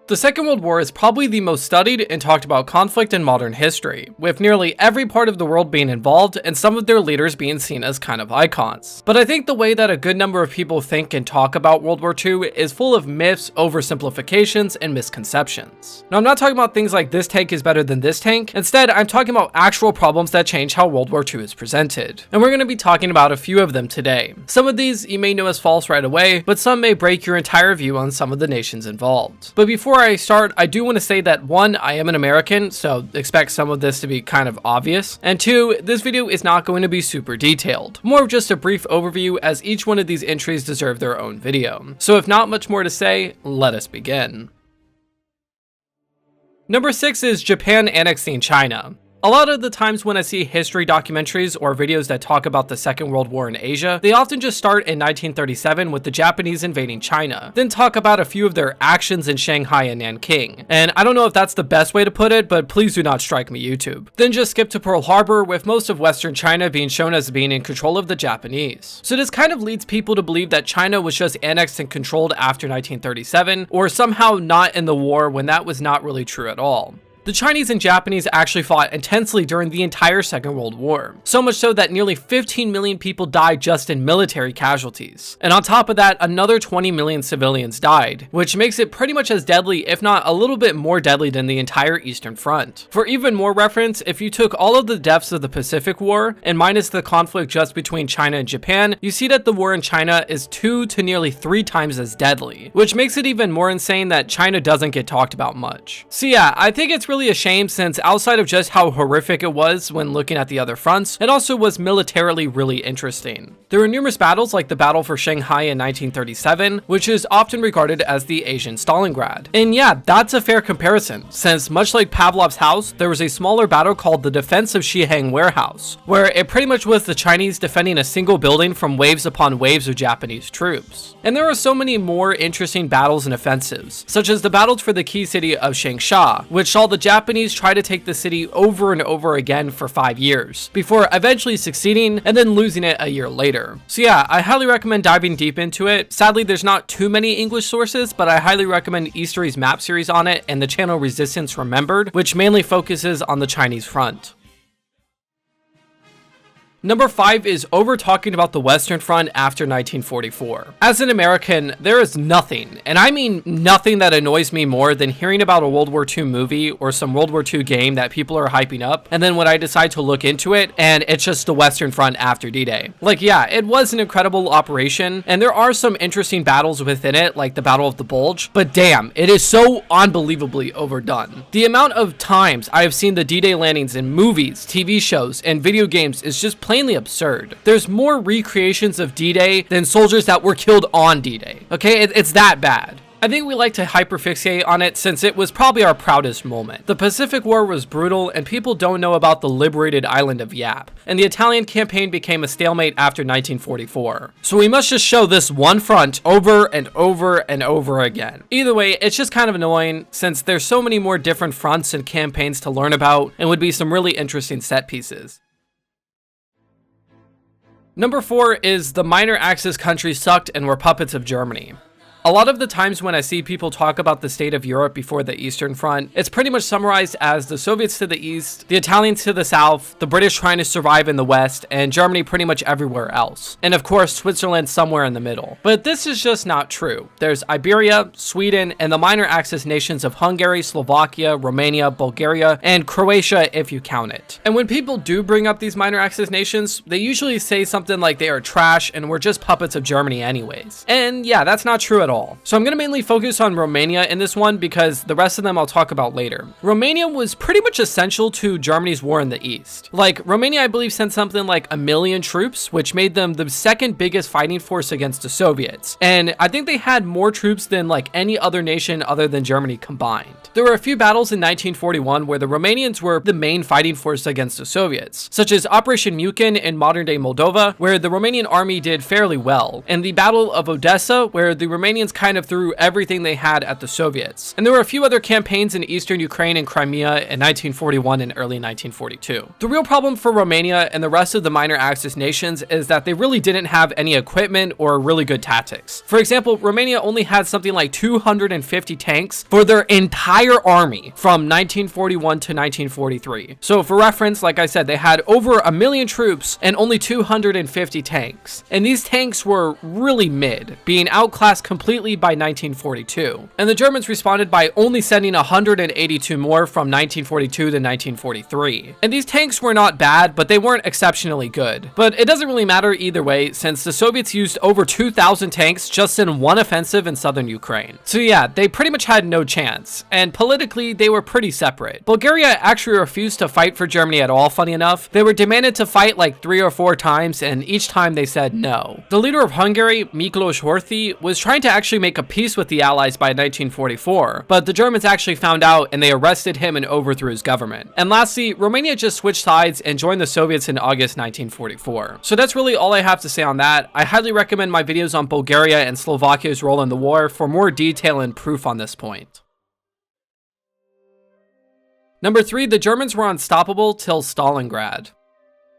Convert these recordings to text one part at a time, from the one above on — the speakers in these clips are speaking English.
The Second World War is probably the most studied and talked about conflict in modern history, with nearly every part of the world being involved and some of their leaders being seen as kind of icons. But I think the way that a good number of people think and talk about World War II is full of myths, oversimplifications, and misconceptions. Now, I'm not talking about things like this tank is better than this tank. Instead, I'm talking about actual problems that change how World War II is presented. And we're going to be talking about a few of them today. Some of these you may know as false right away, but some may break your entire view on some of the nations involved. But before I start, I do want to say that 1, I am an American, so expect some of this to be kind of obvious, and 2, this video is not going to be super detailed, more of just a brief overview as each one of these entries deserve their own video. So if not much more to say, let us begin. Number 6 is Japan annexing China. A lot of the times when I see history documentaries or videos that talk about the Second World War in Asia, they often just start in 1937 with the Japanese invading China, then talk about a few of their actions in Shanghai and Nanking. And I don't know if that's the best way to put it, but please do not strike me, YouTube. Then just skip to Pearl Harbor, with most of Western China being shown as being in control of the Japanese. So this kind of leads people to believe that China was just annexed and controlled after 1937, or somehow not in the war, when that was not really true at all. The Chinese and Japanese actually fought intensely during the entire Second World War, so much so that nearly 15 million people died just in military casualties. And on top of that, another 20 million civilians died, which makes it pretty much as deadly, if not a little bit more deadly, than the entire Eastern Front. For even more reference, if you took all of the deaths of the Pacific War and minus the conflict just between China and Japan, you see that the war in China is 2 to nearly 3 times as deadly, which makes it even more insane that China doesn't get talked about much. So yeah, I think it's really a shame, since outside of just how horrific it was when looking at the other fronts, it also was militarily really interesting. There were numerous battles like the battle for Shanghai in 1937, which is often regarded as the Asian Stalingrad. And yeah, that's a fair comparison, since much like Pavlov's house, there was a smaller battle called the Defense of Shihang Warehouse, where it pretty much was the Chinese defending a single building from waves upon waves of Japanese troops. And there are so many more interesting battles and offensives, such as the battles for the key city of Changsha, which saw the Japanese try to take the city over and over again for 5 years, before eventually succeeding and then losing it a year later. So yeah, I highly recommend diving deep into it. Sadly, there's not too many English sources, but I highly recommend Eastery's map series on it and the channel Resistance Remembered, which mainly focuses on the Chinese front. Number 5 is over talking about the Western Front after 1944. As an American, there is nothing, and I mean nothing, that annoys me more than hearing about a World War II movie or some World War II game that people are hyping up, and then when I decide to look into it, and it's just the Western Front after D-Day. Like, yeah, it was an incredible operation, and there are some interesting battles within it, like the Battle of the Bulge, but damn, it is so unbelievably overdone. The amount of times I have seen the D-Day landings in movies, TV shows, and video games is just plainly absurd. There's more recreations of D-Day than soldiers that were killed on D-Day. Okay, it's that bad. I think we like to hyperfixate on it since it was probably our proudest moment. The Pacific War was brutal, and people don't know about the liberated island of Yap, and the Italian campaign became a stalemate after 1944. So we must just show this one front over and over and over again. Either way, it's just kind of annoying, since there's so many more different fronts and campaigns to learn about, and would be some really interesting set pieces. Number 4 is the minor Axis countries sucked and were puppets of Germany. A lot of the times when I see people talk about the state of Europe before the Eastern Front, it's pretty much summarized as the Soviets to the east, the Italians to the south, the British trying to survive in the west, and Germany pretty much everywhere else. And of course, Switzerland somewhere in the middle. But this is just not true. There's Iberia, Sweden, and the minor Axis nations of Hungary, Slovakia, Romania, Bulgaria, and Croatia if you count it. And when people do bring up these minor Axis nations, they usually say something like they are trash and were just puppets of Germany anyways. And yeah, that's not true at all. So I'm going to mainly focus on Romania in this one, because the rest of them I'll talk about later. Romania was pretty much essential to Germany's war in the East. Like, Romania, I believe, sent something like 1 million troops, which made them the second biggest fighting force against the Soviets. And I think they had more troops than like any other nation other than Germany combined. There were a few battles in 1941 where the Romanians were the main fighting force against the Soviets, such as Operation Mukin in modern-day Moldova, where the Romanian army did fairly well, and the Battle of Odessa, where the Romanian Ukrainians kind of threw everything they had at the Soviets. And there were a few other campaigns in eastern Ukraine and Crimea in 1941 and early 1942. The real problem for Romania and the rest of the minor Axis nations is that they really didn't have any equipment or really good tactics. For example, Romania only had something like 250 tanks for their entire army from 1941 to 1943. So for reference, like I said, they had over 1 million troops and only 250 tanks. And these tanks were really mid, being outclassed completely by 1942. And the Germans responded by only sending 182 more from 1942 to 1943. And these tanks were not bad, but they weren't exceptionally good. But it doesn't really matter either way, since the Soviets used over 2,000 tanks just in one offensive in southern Ukraine. So yeah, they pretty much had no chance. And politically, they were pretty separate. Bulgaria actually refused to fight for Germany at all, funny enough. They were demanded to fight like 3 or 4 times, and each time they said no. The leader of Hungary, Miklos Horthy, was trying to actually make a peace with the Allies by 1944, but the Germans actually found out and they arrested him and overthrew his government. And lastly, Romania just switched sides and joined the Soviets in August 1944. So that's really all I have to say on that. I highly recommend my videos on Bulgaria and Slovakia's role in the war for more detail and proof on this point. Number 3, the Germans were unstoppable till Stalingrad.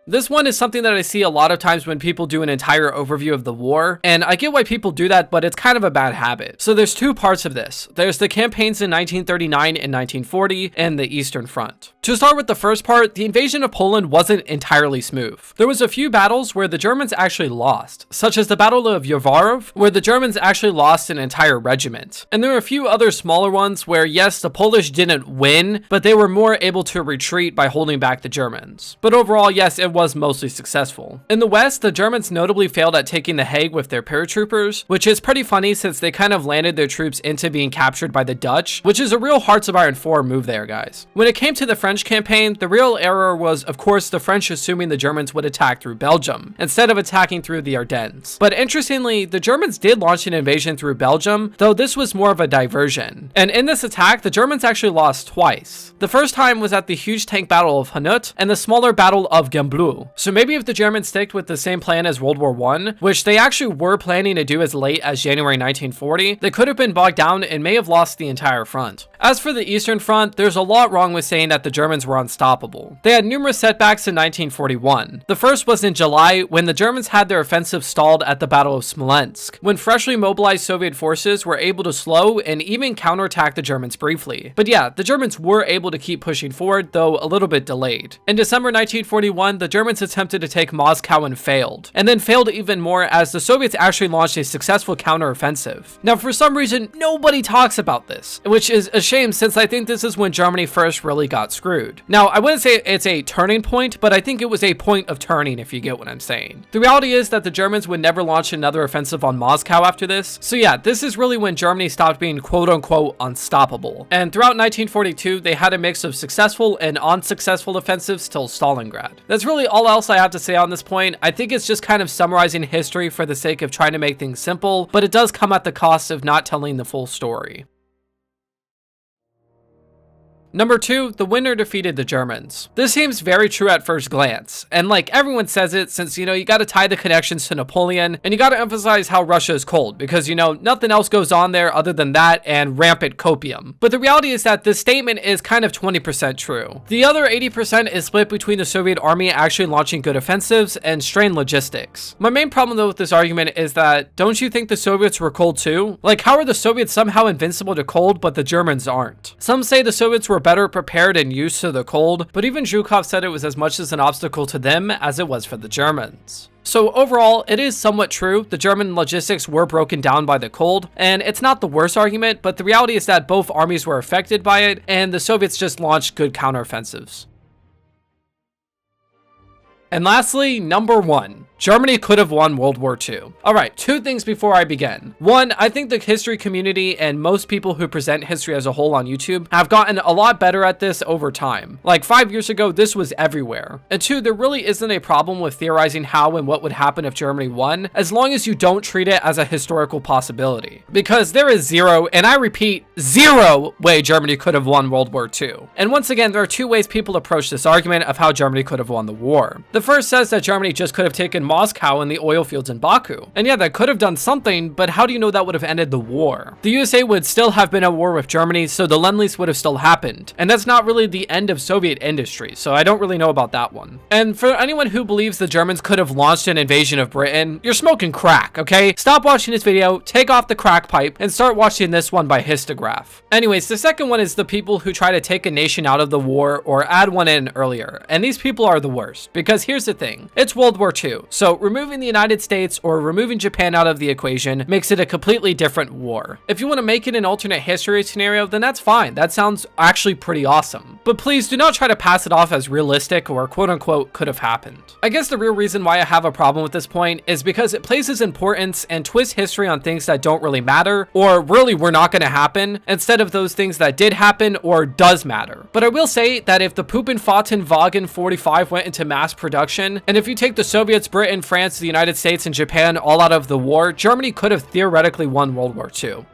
This one is something that I see a lot of times when people do an entire overview of the war, and I get why people do that, but it's kind of a bad habit. So there's 2 parts of this. There's the campaigns in 1939 and 1940, and the Eastern Front. To start with the first part, the invasion of Poland wasn't entirely smooth. There was a few battles where the Germans actually lost, such as the Battle of Yavarov, where the Germans actually lost an entire regiment. And there were a few other smaller ones where, yes, the Polish didn't win, but they were more able to retreat by holding back the Germans. But overall, yes, it was mostly successful. In the West, the Germans notably failed at taking The Hague with their paratroopers, which is pretty funny since they kind of landed their troops into being captured by the Dutch, which is a real Hearts of Iron 4 move there, guys. When it came to the French campaign, the real error was, of course, the French assuming the Germans would attack through Belgium, instead of attacking through the Ardennes. But interestingly, the Germans did launch an invasion through Belgium, though this was more of a diversion. And in this attack, the Germans actually lost twice. The first time was at the huge tank battle of Hanut, and the smaller battle of Gembloux. So maybe if the Germans stick with the same plan as World War I, which they actually were planning to do as late as January 1940, they could have been bogged down and may have lost the entire front. As for the Eastern Front, there's a lot wrong with saying that the Germans were unstoppable. They had numerous setbacks in 1941. The first was in July, when the Germans had their offensive stalled at the Battle of Smolensk, when freshly mobilized Soviet forces were able to slow and even counterattack the Germans briefly. But yeah, the Germans were able to keep pushing forward, though a little bit delayed. In December 1941, the Germans attempted to take Moscow and failed failed even more as the Soviets actually launched a successful counteroffensive. Now, for some reason, nobody talks about this, which is a shame since I think this is when Germany first really got screwed. Now, I wouldn't say it's a turning point, but I think it was a point of turning, if you get what I'm saying. The reality is that the Germans would never launch another offensive on Moscow after this. So yeah, this is really when Germany stopped being quote-unquote unstoppable. And throughout 1942, they had a mix of successful and unsuccessful offensives till Stalingrad. That's really all else I have to say on this point. I think it's just kind of summarizing history for the sake of trying to make things simple, but it does come at the cost of not telling the full story. Number 2, the winner defeated the Germans. This seems very true at first glance, and like everyone says it since, you gotta tie the connections to Napoleon, and you gotta emphasize how Russia is cold, because, nothing else goes on there other than that and rampant copium. But the reality is that this statement is kind of 20% true. The other 80% is split between the Soviet army actually launching good offensives and strained logistics. My main problem though with this argument is that, don't you think the Soviets were cold too? Like, how are the Soviets somehow invincible to cold, but the Germans aren't? Some say the Soviets were better prepared and used to the cold, but even Zhukov said it was as much as an obstacle to them as it was for the Germans. So overall, it is somewhat true. The German logistics were broken down by the cold, and it's not the worst argument, but the reality is that both armies were affected by it, and the Soviets just launched good counteroffensives. And lastly, number 1. Germany could have won World War II. Alright, 2 things before I begin. 1, I think the history community and most people who present history as a whole on YouTube have gotten a lot better at this over time. Like 5 years ago, this was everywhere. And 2, there really isn't a problem with theorizing how and what would happen if Germany won, as long as you don't treat it as a historical possibility. Because there is zero, and I repeat, zero way Germany could have won World War II. And once again, there are 2 ways people approach this argument of how Germany could have won the war. The first says that Germany just could have taken Moscow and the oil fields in Baku. And yeah, that could have done something, but how do you know that would have ended the war? The USA would still have been at war with Germany, so the Lend-Lease would have still happened. And that's not really the end of Soviet industry, so I don't really know about that one. And for anyone who believes the Germans could have launched an invasion of Britain, you're smoking crack, okay? Stop watching this video, take off the crack pipe, and start watching this one by Histograph. Anyways, the second one is the people who try to take a nation out of the war or add one in earlier. And these people are the worst, because here's the thing. It's World War II, so removing the United States or removing Japan out of the equation makes it a completely different war. If you want to make it an alternate history scenario, then that's fine. That sounds actually pretty awesome. But please do not try to pass it off as realistic or quote unquote could have happened. I guess the real reason why I have a problem with this point is because it places importance and twists history on things that don't really matter or really were not going to happen instead of those things that did happen or does matter. But I will say that if the Puppenfahrtenwagen 45 went into mass production, and if you take the Soviets, Britain, France, the United States, and Japan all out of the war, Germany could have theoretically won World War II.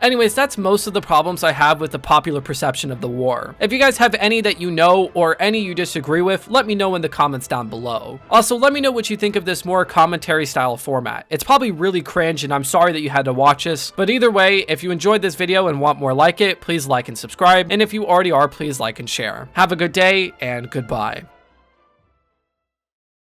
Anyways, that's most of the problems I have with the popular perception of the war. If you guys have any that you know or any you disagree with, let me know in the comments down below. Also, let me know what you think of this more commentary style format. It's probably really cringe and I'm sorry that you had to watch this, but either way, if you enjoyed this video and want more like it, please like and subscribe, and if you already are, please like and share. Have a good day and goodbye.